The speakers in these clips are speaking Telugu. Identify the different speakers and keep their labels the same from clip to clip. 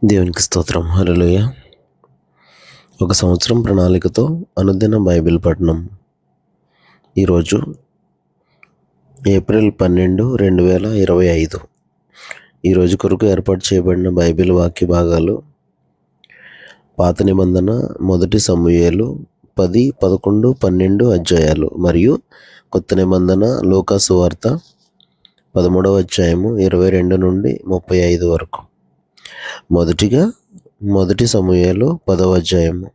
Speaker 1: దేవునికి స్తోత్రం. హల్లెలూయా. ఒక సంవత్సరం ప్రణాళికతో అనుదిన బైబిల్ పఠనం. ఈరోజు ఏప్రిల్ 12, 2025. ఈరోజు కొరకు ఏర్పాటు చేయబడిన బైబిల్ వాక్య భాగాలు పాత నిబంధన 1 సమూయేలు 10, 11, 12 అధ్యాయాలు మరియు కొత్త నిబంధన లూకా సువార్త 13వ అధ్యాయము 22 నుండి 35 వరకు. మొదటిగా 1 సమూయేలు 10వ అధ్యాయము.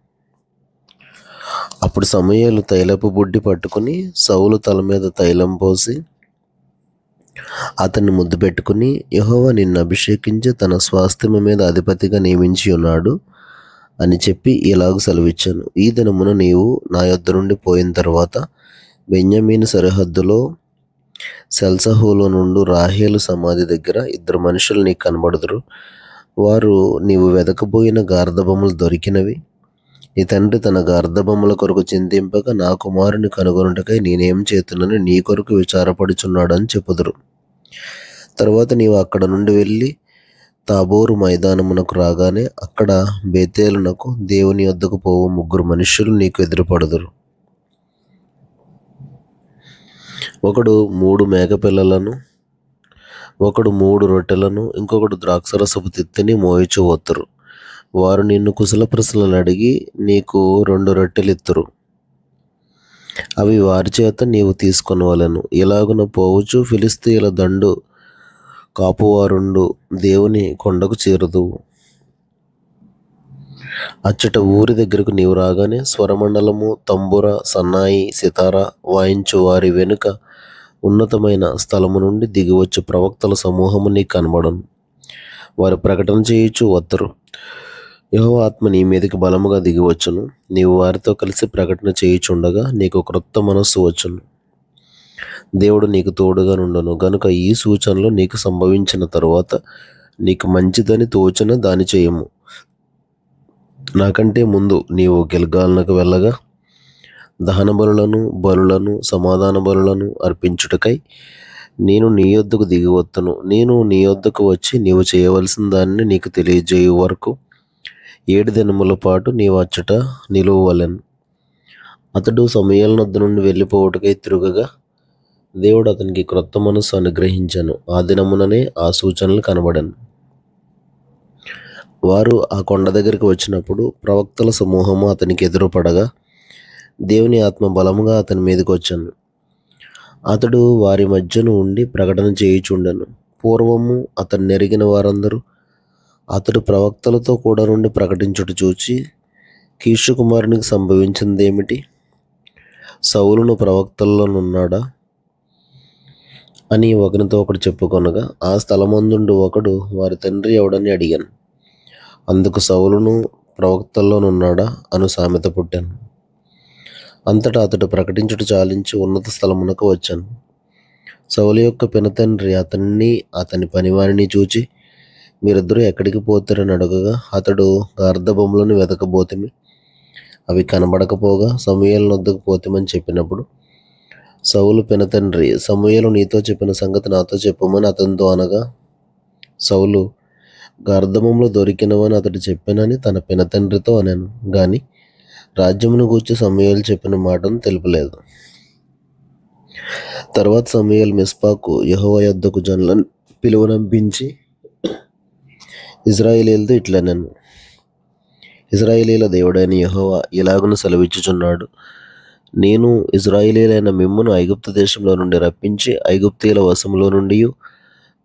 Speaker 1: అప్పుడు సమూయేలు తైలపు బుడ్డి పట్టుకుని సౌలు తల మీద తైలం పోసి అతన్ని ముద్దు పెట్టుకుని, యెహోవా నిన్ను అభిషేకించి తన స్వాస్థ్యము మీద అధిపతిగా నియమించి ఉన్నాడు అని చెప్పి ఇలాగ సెలవిచ్చాను. ఈ దినమున నీవు నా యొద్ద నుండి పోయిన తర్వాత బెన్యామీను సరిహద్దులో సెల్సహులో నుండి రాహేలు సమాధి దగ్గర 2 మనుషులు నీకు కనబడుదురు. వారు నీవు వెదకబోయిన గార్ధబొమ్మలు దొరికినవి. నీ తండ్రి తన గార్ధబొమ్మల కొరకు చింతింపక నా కుమారుని కనుగొనుటకై నేనేం చేతునని నీ కొరకు విచారపడుచున్నాడు అని చెప్పుదురు. తరువాత నీవు అక్కడ నుండి వెళ్ళి తాబోరు మైదానమునకు రాగానే అక్కడ బేతేలునకు దేవుని యొద్దకు పోవు 3 మనుష్యులు నీకు ఎదురుపడుదురు. ఒకడు 3 మేకపిల్లలను, ఒకడు 3 రొట్టెలను, ఇంకొకడు ద్రాక్షరసపు తిత్తిని మోయిచు వత్తురు. వారు నిన్ను కుశల ప్రశ్నలు అడిగి నీకు 2 రొట్టెలిత్తురు. అవి వారి చేత నీవు తీసుకొనవలెను. ఇలాగున పోవచ్చు ఫిలిష్తీయుల దండు కాపువారుండు దేవుని కొండకు చేరుదువు. అచ్చట ఊరి దగ్గరకు నీవు రాగానే స్వరమండలము, తంబుర, సన్నాయి, సితార వాయించు వారి వెనుక ఉన్నతమైన స్థలము నుండి దిగివచ్చు ప్రవక్తల సమూహము నీకు కనబడను. వారు ప్రకటన చేయుచు వత్తరు. యెహోవా ఆత్మ నీ మీదకి బలముగా దిగివచ్చును. నీవు వారితో కలిసి ప్రకటన చేయుచుండగా నీకు క్రొత్త మనస్సు వచ్చును. దేవుడు నీకు తోడుగా నుండును గనుక ఈ సూచనలు నీకు సంభవించిన తరువాత నీకు మంచిదని తోచిన దాని చేయము. నాకంటే ముందు నీవు గిల్గాలునకు వెళ్ళగా దహన బలులను సమాధాన బలులను అర్పించుటకై నేను నీ యొద్దకు దిగివత్తును. నేను నీ యొద్దకు వచ్చి నీవు చేయవలసిన దానిని నీకు తెలియజేయు వరకు 7 దినముల పాటు నీవు అచ్చట నిలువవలెను. అతడు సమూయేలు నొద్ద నుండి వెళ్ళిపోవుటకై తిరుగగా దేవుడు అతనికి క్రొత్త మనస్సు అనుగ్రహించాను. ఆ దినముననే ఆ సూచనలు కనబడను. వారు ఆ కొండ దగ్గరికి వచ్చినప్పుడు ప్రవక్తల సమూహము అతనికి ఎదురుపడగా దేవుని ఆత్మ బలముగా అతని మీదకి వచ్చాను. అతడు వారి మధ్యను ఉండి ప్రకటన చేయుచుండెను. పూర్వము అతను నెరిగిన వారందరూ అతడు ప్రవక్తలతో కూడా నుండి ప్రకటించుట చూచి, కీషు కుమారునికి సంభవించిందేమిటి? సౌలును ప్రవక్తల్లోనున్నాడా అని ఒకరితో ఒకడు చెప్పుకొనగా ఆ స్థలమందుండు ఒకడు వారి తండ్రి ఎవడని అడిగాను. అందుకు సౌలును ప్రవక్తల్లోనున్నాడా అను సామెత పుట్టాను. అంతటా అతడు ప్రకటించుట చాలించి ఉన్నత స్థలమునకు వచ్చాను. సౌలు యొక్క పినతండ్రి అతన్ని అతని పనివారిని చూచి, మీరిద్దరూ ఎక్కడికి పోతారని అడగగా అతడు గార్ధబొమ్మలను వెతకబోతిమి, అవి కనబడకపోగా సమూయేలు నొద్దకు పోతిమని చెప్పినప్పుడు సౌలు పినతండ్రి, సమూయేలు నీతో చెప్పిన సంగతి నాతో చెప్పమని అతనితో అనగా, సౌలు గార్ధబొమ్మలు దొరికినవని అతడు చెప్పానని తన పినతండ్రితో అనాను గాని రాజ్యమును గూర్చి సమూయేలు చెప్పిన మాటను తెలుపలేదు. తర్వాత సమూయేలు మిస్పాకు యెహోవా యొద్దకు జనులను పిలువనంపించి ఇశ్రాయేలీయులతో ఇట్లనెను, ఇశ్రాయేలీయుల దేవుడైన యెహోవా ఇలాగున సెలవిచ్చుచున్నాడు, నేను ఇశ్రాయేలీయులైన మిమ్మును ఐగుప్తు దేశంలో నుండి రప్పించి ఐగుప్తీయుల వశములో నుండి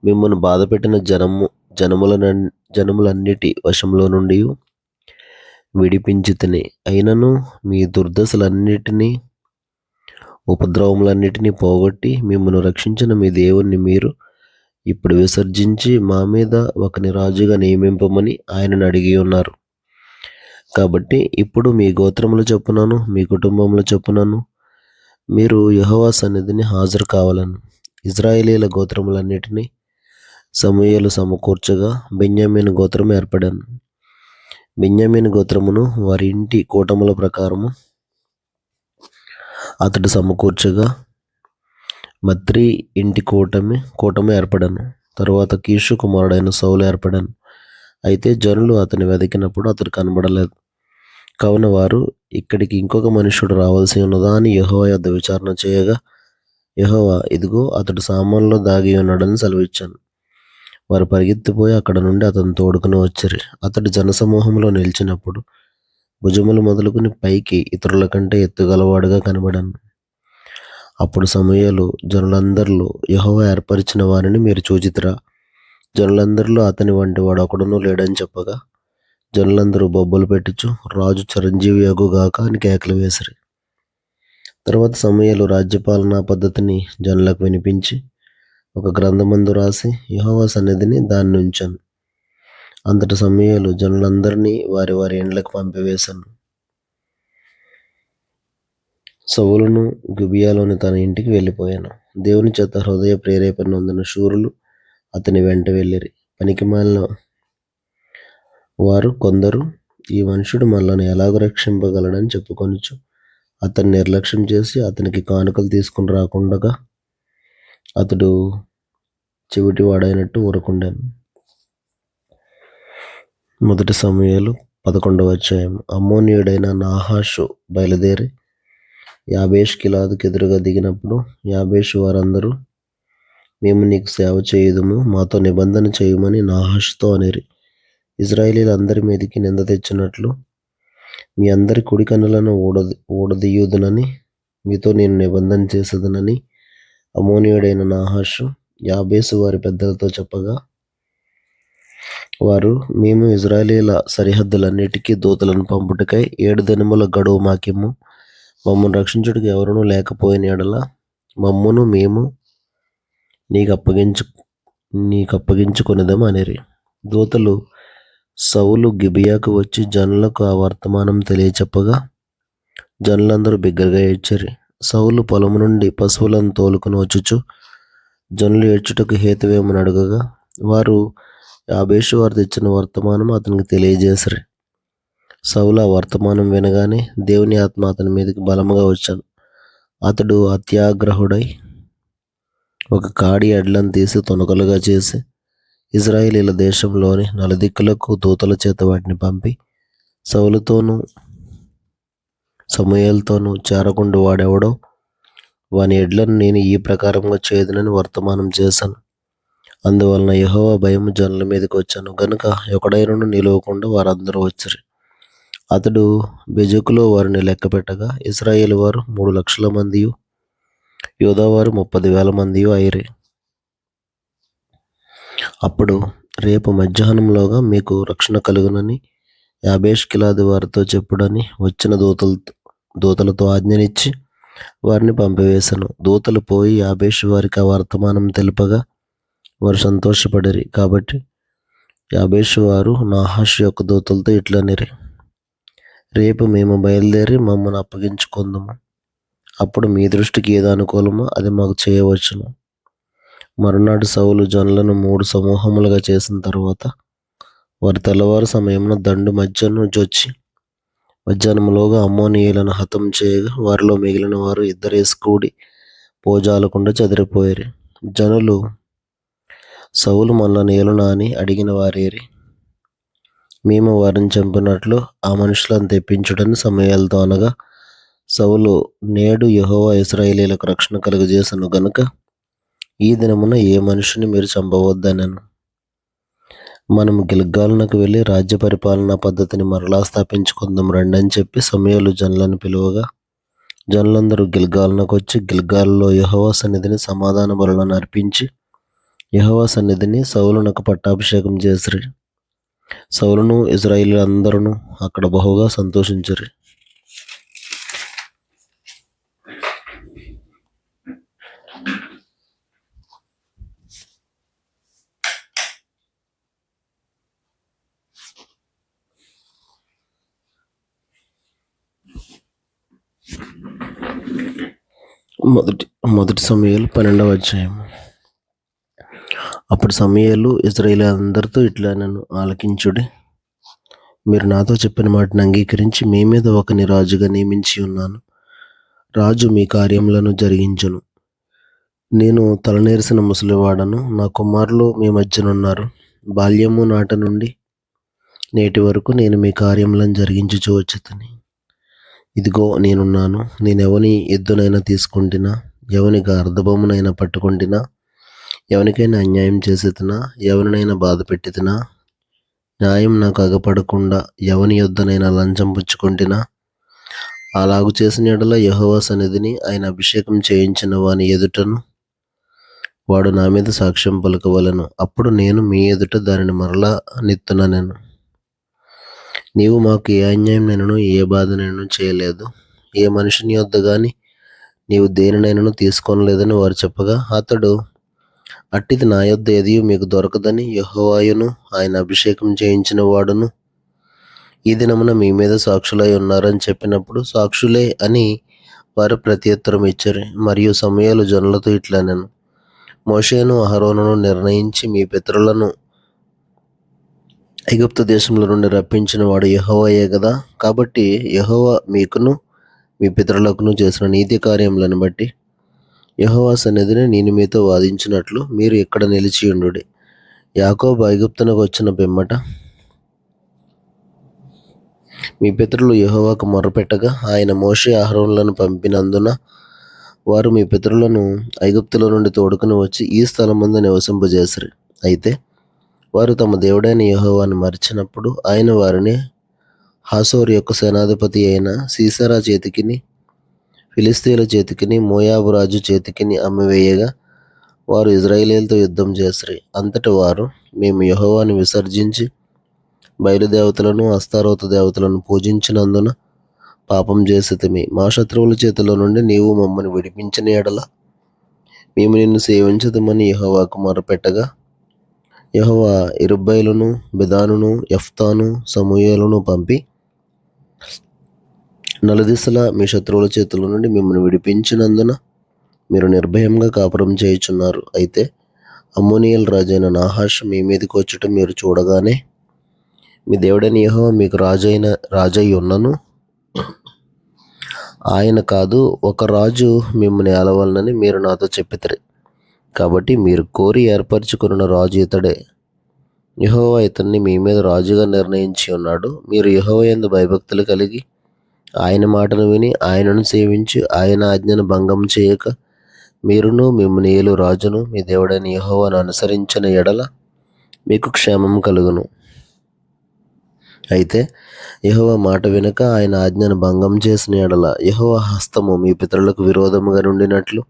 Speaker 1: మిమ్మును బాధపెట్టిన జనములన్నిటి వశంలో నుండి విడిపించి తిని, అయినను మీ దుర్దశలన్నిటినీ ఉపద్రవములన్నిటినీ పోగొట్టి మిమ్మును రక్షించిన మీ దేవుణ్ణి మీరు ఇప్పుడు విసర్జించి మా మీద ఒకని రాజుగా నియమింపమని ఆయనను అడిగి ఉన్నారు. కాబట్టి ఇప్పుడు మీ గోత్రముల చొప్పునను మీ కుటుంబముల చొప్పునను మీరు యెహోవా సన్నిధిని హాజరు కావాలను. ఇశ్రాయేలీయుల గోత్రములన్నిటినీ సమూయేలు సమకూర్చగా బెన్యామీను గోత్రం ఏర్పడాను. బెన్యామీను గోత్రమును వారి ఇంటి కూటముల ప్రకారము అతడు సమకూర్చగా మత్రి ఇంటి కూటమి ఏర్పడాను. తరువాత కీషు కుమారుడైన సౌలు ఏర్పడాను. అయితే జనులు అతని వెతికినప్పుడు అతడు కనబడలేదు. కావున వారు, ఇక్కడికి ఇంకొక మనుష్యుడు రావాల్సి ఉన్నదా అని యెహోవా యొద్ద విచారణ చేయగా, యెహోవా, ఇదిగో అతడు సామానులో దాగి ఉన్నాడని సెలవిచ్చాను. వారు పరిగెత్తిపోయి అక్కడ నుండి అతను తోడుకుని వచ్చిరి. అతడు జనసమూహంలో నిలిచినప్పుడు భుజములు మొదలుకుని పైకి ఇతరుల కంటే ఎత్తుగలవాడుగా కనబడాను. అప్పుడు సమూయేలు జనులందరిలో, యెహోవా ఏర్పరిచిన వారిని మీరు చూచితిరా? జనులందరిలో అతని వంటి వాడు ఒకడునూ లేడని చెప్పగా, జనులందరూ బొబ్బలు పెట్టుచు, రాజు చిరంజీవి యగుగాక అని కేకలు వేసిరి. తర్వాత సమూయేలు రాజ్యపాలనా పద్ధతిని జనులకు వినిపించి ఒక గ్రంథమందు రాసి యెహోవా సన్నిధిని దాన్ని ఉంచాను. అంతటి సమూయేలు జనులందరినీ వారి వారి ఇండ్లకు పంపివేశాను. సౌలును గిబియాలోని తన ఇంటికి వెళ్ళిపోయాను. దేవుని చేత హృదయ ప్రేరేపణ నొందిన శూరులు అతని వెంట వెళ్ళిరి. పనికిమాలిన వారు కొందరు ఈ మనుషుడు మనలను ఎలాగో రక్షింపగలడని చెప్పుకొనుచు అతన్ని నిర్లక్ష్యం చేసి అతనికి కానుకలు తీసుకుని రాకుండగా అతడు చెవిటివాడైనట్టు ఊరకుండాను. 1 సమూయేలు 11వ అధ్యాయం. అమ్మోనీయుడైన నాహాషు బయలుదేరి యాబేష్ గిలాదుకు ఎదురుగా దిగినప్పుడు యాబేషు వారందరూ, మేము నీకు సేవ చేయుదుము, మాతో నిబంధన చేయుమని నాహాషుతో అనిరి. ఇశ్రాయేలీయులందరి మీదికి నింద తెచ్చినట్లు మీ అందరి కుడి కన్నులను ఊడదీయుదునని మీతో నేను నిబంధన చేసేదనని అమ్మోనీయుడైన నాహాషు యాబేషు వారి పెద్దలతో చెప్పగా, వారు, మేము ఇశ్రాయేలీయుల సరిహద్దులన్నిటికీ దూతలను పంపుటకై 7 దినముల గడువు మాకిమ్ము, మమ్మను రక్షించుటకు ఎవరునూ లేకపోయిన యెడల మమ్మును మేము నీకప్పగించుకొనిదము అనిరి. దూతలు సౌలు గిబియాకు వచ్చి జనులకు ఆ వర్తమానం తెలియచెప్పగా జనులందరూ బిగ్గరగా ఏడ్చిరి. సౌలు పొలము నుండి పశువులను తోలుకుని వచ్చుచు జనులు ఏడ్చుటకు హేతువేమని అడగగా వారు యాబేషు వారు తెచ్చిన వర్తమానం అతనికి తెలియజేసిరి. సౌలు ఆ వర్తమానం వినగానే దేవుని ఆత్మ అతని మీదకి బలముగా వచ్చాను. అతడు అత్యాగ్రహుడై ఒక కాడి ఎడ్లను తీసి తొనకలుగా చేసి ఇశ్రాయేలీయుల దేశంలోని నలుదిక్కులకు దూతల చేత వాటిని పంపి సౌలుతోనూ సమూయేలుతోనూ చేరకుండా వాడెవడో వాని ఎడ్లను నేను ఈ ప్రకారంగా చేయుదునని వర్తమానం చేశాను. అందువలన యెహోవా భయము జనుల మీదకి వచ్చాను గనుక ఒకడైనను నిలవకుండా వారందరూ వచ్చిరి. అతడు బెజకులో వారిని లెక్క పెట్టగా ఇశ్రాయేలు వారు 3 లక్షల మందియు యూదావారు 30,000 మందియు అయిరి. అప్పుడు రేపు మధ్యాహ్నంలోగా మీకు రక్షణ కలుగునని యాబేష్ గిలాదు వారితో చెప్పుడని వచ్చిన దూతలతో ఆజ్ఞనిచ్చి వారిని పంపివేశాను. దూతలు పోయి యాబేషు వారికి ఆ వర్తమానం తెలుపగా వారు సంతోషపడిరి. కాబట్టి యాబేషు వారు నాహాషు యొక్క దూతలతో ఇట్లనిరి, రేపు మేము బయలుదేరి మమ్మల్ని అప్పగించుకుందాము. అప్పుడు మీ దృష్టికి ఏది అనుకూలమో అది మాకు చేయవచ్చును. మరునాడు సౌలు జనులను 3 సమూహములుగా చేసిన తర్వాత వారు తెల్లవారు సమయమున దండు మధ్యను జొచ్చి మధ్యాహ్నములోగా అమ్మోనీయులను హతం చేయగా వారిలో మిగిలిన వారు 2 కూడి పోజాలకుండా చెదిరిపోయారు. జనులు సౌలు మనలను ఏలునా అని అడిగిన వారేరి. మేము వారిని చంపినట్లు ఆ మనుషులను తెప్పించుడని సమూయేలుతో అనగా సౌలు, నేడు యెహోవా ఇశ్రాయేలీయులకు రక్షణ కలుగజేసెను గనుక ఈ దినమున ఏ మనుషుని మీరు చంపవద్దనెను. మనము గిల్గాలునకు వెళ్ళి రాజ్య పరిపాలనా పద్ధతిని మరలా స్థాపించుకుందాం రండి అని చెప్పి సమూయేలు జనులను పిలువగా జనులందరూ గిల్గాలునకు వచ్చి గిల్గాలులో యెహోవా సన్నిధిని సమాధాన బలులను అర్పించి యెహోవా సన్నిధిని సౌలునకు పట్టాభిషేకం చేసిరి. సౌలును ఇశ్రాయేలీయులందరూ అక్కడ బహుగా సంతోషించిరి. మొదటి సమూయేలు 12వ అధ్యాయం. అప్పుడు సమూయేలు ఇశ్రాయేలీయులందరితో ఇట్లా నన్ను ఆలకించుడి. మీరు నాతో చెప్పిన మాటను అంగీకరించి మీ మీద ఒకని రాజుగా నియమించి ఉన్నాను. రాజు మీ కార్యములను జరిగించును. నేను తలనేరిసిన ముసలివాడను, నా కుమారులు మీ మధ్యనున్నారు. బాల్యము నాటి నుండి నేటి వరకు నేను మీ కార్యములను జరిగించుచూ వచ్చుతని. ఇదిగో నేనున్నాను. నేనెవని ఎద్దునైనా తీసుకుంటినా, ఎవనికి అర్ధబొమ్మునైనా పట్టుకుంటినా, ఎవనికైనా అన్యాయం చేసేతినా, ఎవరినైనా బాధ పెట్టితినా, న్యాయం నాకు అగపడకుండా ఎవని యొద్దనైనా లంచం పుచ్చుకుంటినా, అలాగు చేసిన యెడల యెహోవా సన్నిధిని ఆయన అభిషేకం చేయించిన వాని ఎదుటను వాడు నా మీద సాక్ష్యం పలుకవలెను. అప్పుడు నేను మీ ఎదుట దానిని మరలా నెత్తుననెను. నీవు మాకు ఏ అన్యాయంనైనను ఏ బాధనైనను చేయలేదు, ఏ మనుషుని యొద్ద గాని నీవు దేనినైనను తీసుకొనలేదని వారు చెప్పగా, అతడు, అట్టిది నా యొద్ద ఏదియూ మీకు దొరకదని యెహోవాయును ఆయన అభిషేకం చేయించిన వాడును ఈ దినమున మీ మీద సాక్షులై ఉన్నారని చెప్పినప్పుడు, సాక్షులే అని వారు ప్రత్యుత్తరం ఇచ్చారు. మరియు సమూయేలు జనులతో ఇట్లనెను, మోషేను అహరోనును నిర్ణయించి మీ పితరులను ఐగుప్తు దేశంలో నుండి రప్పించిన వాడు యెహోవాయే గదా. కాబట్టి యెహోవా మీకును మీ పితరులకును చేసిన నీతి కార్యములను బట్టి యెహోవా సన్నిధిని నేను మీతో వాదించినట్లు మీరు ఇక్కడ నిలిచియుండుడి. యాకోబు ఐగుప్తునకు వచ్చిన పిమ్మట మీ పితరులు యెహోవాకు మొర్రపెట్టగా ఆయన మోషే అహరోనులను పంపినందున వారు మీ పితరులను ఐగుప్తులో నుండి తోడుకుని వచ్చి ఈ స్థలమందు నివసింపజేసిరి. అయితే వారు తమ దేవుడైన యెహోవాను మరిచినప్పుడు ఆయన వారిని హాసోరు యొక్క సేనాధిపతి అయిన సీసెరా చేతికిని, ఫిలిష్తీయుల చేతికిని, మోయాబు రాజు చేతికిని అమ్మివేయగా వారు ఇశ్రాయేలీయులతో యుద్ధం చేసిరి. అంతట వారు, మేము యెహోవాను విసర్జించి బయలుదేవతలను అస్తారోతు దేవతలను పూజించినందున పాపం చేసితిమి. మా శత్రువుల చేతిలో నుండి నీవు మమ్మల్ని విడిపించిన యెడల మేము నిన్ను సేవించదమని యెహోవాకు మొరపెట్టగా, యెహోవా యెరుబ్బయలును, బెదానును, యెఫ్తాను, సమూయేలును పంపి నలుదిశలా మీ శత్రువుల చేతుల నుండి మిమ్మల్ని విడిపించినందున మీరు నిర్భయంగా కాపురం చేయుచున్నారు. అయితే అమ్మోనియల్ రాజైన నాహాష్ మీ మీదకి వచ్చుట మీరు చూడగానే మీ దేవుడైన యెహోవా మీకు రాజై ఉన్నను ఆయన కాదు, ఒక రాజు మిమ్మల్ని ఏలవలనని మీరు నాతో చెప్పితిరి. కాబట్టి మీరు కోరి ఏర్పరచుకున్న రాజు ఇతడే. యెహోవా ఇతన్ని మీ మీద రాజుగా నిర్ణయించి ఉన్నాడు. మీరు యెహోవా యందు భయభక్తులు కలిగి ఆయన మాటను విని ఆయనను సేవించి ఆయన ఆజ్ఞను భంగం చేయక మీరును మిమ్మల్ని ఏలు రాజును మీ దేవుడైన యెహోవాను అనుసరించిన ఎడల మీకు క్షేమం కలుగును. అయితే యెహోవా మాట వినక ఆయన ఆజ్ఞను భంగం చేసిన ఎడల యెహోవా హస్తము మీ పితరులకు విరోధముగా నుండినట్లు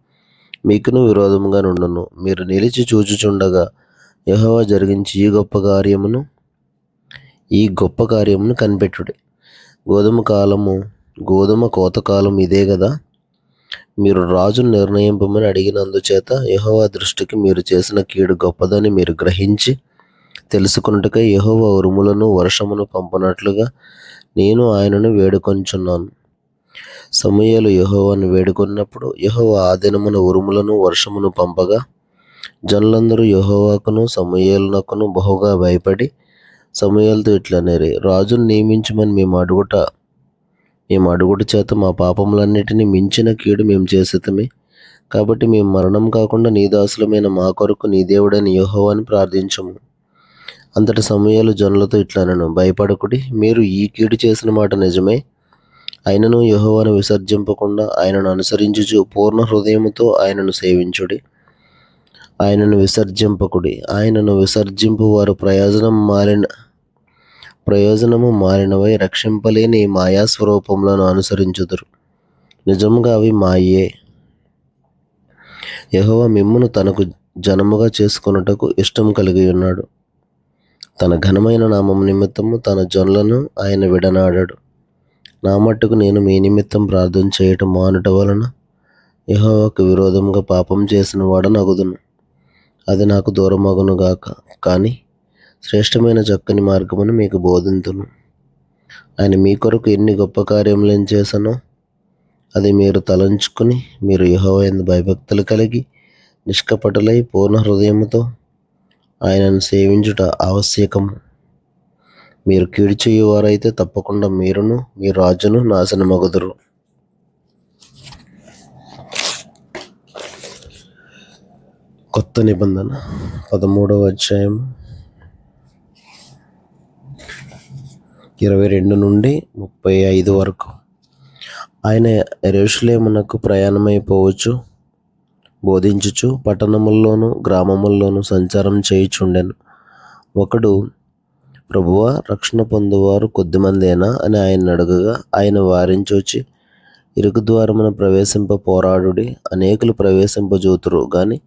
Speaker 1: మీకును విరోధముగా నుండును. మీరు నిలిచి చూచుచుండగా యెహోవా జరిగించి ఈ గొప్ప కార్యమును కనిపెట్టుడి. గోధుమ కోతకాలం ఇదే గదా. మీరు రాజును నిర్ణయింపమని అడిగినందుచేత యెహోవా దృష్టికి మీరు చేసిన కీడు గొప్పదని మీరు గ్రహించి తెలుసుకొనుటకై యెహోవా ఉరుములను వర్షమును పంపనట్లుగా నేను ఆయనను వేడుకొంచున్నాను. సమూయేలు యెహోవాను వేడుకొన్నప్పుడు యెహోవా ఆ దినమున ఉరుములను వర్షమును పంపగా జనులందరూ యెహోవాకును సమూయేలునకును బహుగా భయపడి సమూయేలుతో ఇట్లనేరి, రాజును నియమించమని మేము అడుగుట చేత మా పాపములన్నిటినీ మించిన కీడు మేము చేసితిమి. కాబట్టి మేము మరణం కాకుండా నీ దాసులమైన మా కొరకు నీ దేవుడైన యెహోవాను ప్రార్థించుము. అంతట సమూయేలు జనులతో ఇట్లనెను, భయపడకుడి. మీరు ఈ కీడు చేసిన మాట నిజమే. ఆయనను యెహోవాను విసర్జింపకుండా ఆయనను అనుసరించుచు పూర్ణ హృదయముతో ఆయనను సేవించుడి. ఆయనను విసర్జింపకుడి. ఆయనను విసర్జింపు వారు ప్రయోజనము మారినవై రక్షింపలేని మాయా స్వరూపములను అనుసరించుదురు. నిజముగా అవి మాయే. యెహోవా మిమ్మును తనకు జనముగా చేసుకొనుటకు ఇష్టం కలిగి ఉన్నాడు. తన ఘనమైన నామము నిమిత్తము తన జనులను ఆయన విడనాడాడు. నా మట్టుకు నేను మీ నిమిత్తం ప్రార్థన చేయటం మానుట వలన యెహోవాకు విరోధంగా పాపం చేసిన వాడనగుదును. అది నాకు దూరమగును గాక. కానీ శ్రేష్టమైన చక్కని మార్గమును మీకు బోధింతును. ఆయన మీ కొరకు ఎన్ని గొప్ప కార్యములను చేశానో అది మీరు తలంచుకుని మీరు యెహోవా యందు భయభక్తులు కలిగి నిష్కపటులై పూర్ణ హృదయముతో ఆయనను సేవించుట ఆవశ్యకము. మీరు కీడు చేయువారైతే తప్పకుండా మీరును మీ రాజును నాశనమగుదురు. కొత్త నిబంధన 13వ అధ్యాయం 22 నుండి 35 వరకు. ఆయన యెరూషలేమునకు ప్రయాణమైపోవచ్చు బోధించుచు పట్టణముల్లోను గ్రామముల్లోను సంచారం చేయుచుండెను. ఒకడు, ప్రభువా, రక్షణ పొందువారు కొద్దిమందేనా అని ఆయన అడగగా, ఆయన వారించి వచ్చి, ఇరుకు ద్వారమున ప్రవేశింప పోరాడుడి, అనేకులు ప్రవేశింపజూతురు గాని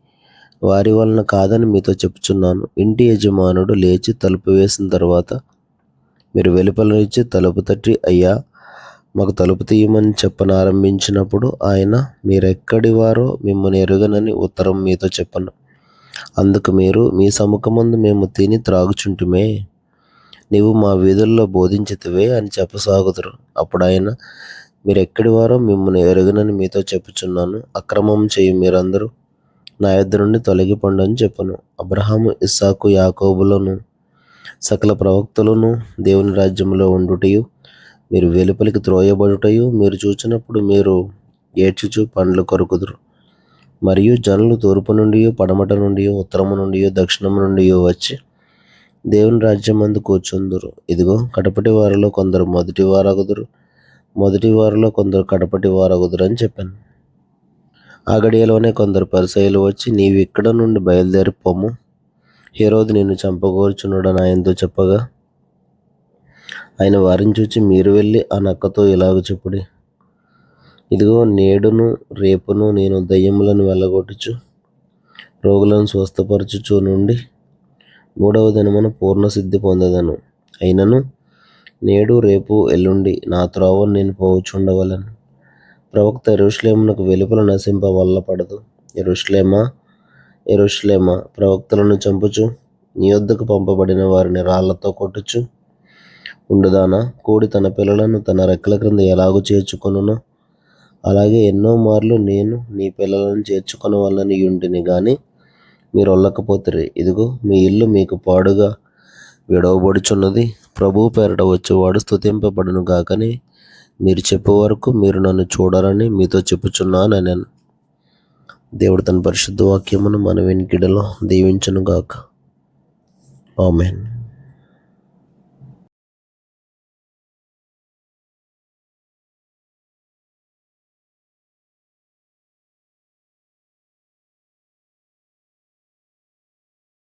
Speaker 1: వారి వలన కాదని మీతో చెప్పుచున్నాను. ఇంటి యజమానుడు లేచి తలుపు వేసిన తర్వాత మీరు వెలుపలిచ్చి తలుపు తట్టి, అయ్యా, మాకు తలుపు తీయమని చెప్పనారంభించినప్పుడు ఆయన, మీరెక్కడి వారో మిమ్మల్ని ఎరుగనని ఉత్తరం మీతో చెప్పను. అందుకు మీరు, మీ సముఖమందు మేము తిని త్రాగుచుంటుమే, నీవు మా వీధుల్లో బోధించితివే అని చెప్పసాగుదురు. అప్పుడు ఆయన, మీరెక్కడి వారో మిమ్మల్ని ఎరుగనని మీతో చెప్పుచున్నాను. అక్రమం చేయు మీరందరూ నా యొద్ద నుండి తొలగిపొండి అని చెప్పను. అబ్రహాము, ఇస్సాకు, యాకోబులను సకల ప్రవక్తలను దేవుని రాజ్యంలో ఉండుటయు మీరు వెలుపలికి త్రోయబడుటయు మీరు చూచినప్పుడు మీరు ఏడ్చుచు పండ్లు కొరుకుదురు. మరియు జనులు తూర్పు నుండి, పడమట నుండి, ఉత్తరము నుండి, దక్షిణము నుండి వచ్చి దేవుని రాజ్యమందు కూర్చుందురు. ఇదిగో, కడపటి వారిలో కొందరు మొదటి వారగుదురు, మొదటి వారిలో కొందరు కడపటి వారగుదురు అని చెప్పాను. ఆ గడియలోనే కొందరు పరిసయ్యులు వచ్చి, నీవు ఇక్కడ నుండి బయలుదేరి పొమ్ము, హేరోదు నిన్ను చంపగోరుచున్నాడని ఆయనతో చెప్పగా, ఆయన వారిని చూచి, మీరు వెళ్ళి ఆ నక్కతో ఇలాగ చెప్పుడి, ఇదిగో, నేడును రేపును నేను దయ్యములను వెళ్ళగొట్టుచు రోగులను స్వస్థపరచుచు నుండి 3వ దినమున పూర్ణ సిద్ధి పొందదను. అయినను నేడు రేపు ఎల్లుండి నా త్రోవను నేను పోవుచుండవలను. ప్రవక్త యెరూషలేమునకు వెలుపల నశింప వల్లపడదు. యెరూషలేమా, యెరూషలేమా, ప్రవక్తలను చంపుచు నీ యొద్దకు పంపబడిన వారిని రాళ్లతో కొట్టుచు ఉండుదానా, కోడి తన పిల్లలను తన రెక్కల క్రింద ఎలాగూ చేర్చుకొనునో అలాగే ఎన్నో మార్లు నేను నీ పిల్లలను చేర్చుకొనవలనని యుంటిని గాని మీరు ఒల్లకపోతిరి. ఇదిగో, మీ ఇల్లు మీకు పాడుగా విడవబడుచున్నది. ప్రభువు పేరట వచ్చేవాడు స్తుతింపబడును గాకని మీరు చెప్పే వరకు మీరు నన్ను చూడరని మీతో చెప్పుచున్నానెను. దేవుడు తన పరిశుద్ధ వాక్యమును మన వెనుకిడిలో దీవించును గాక. ఆమేన్.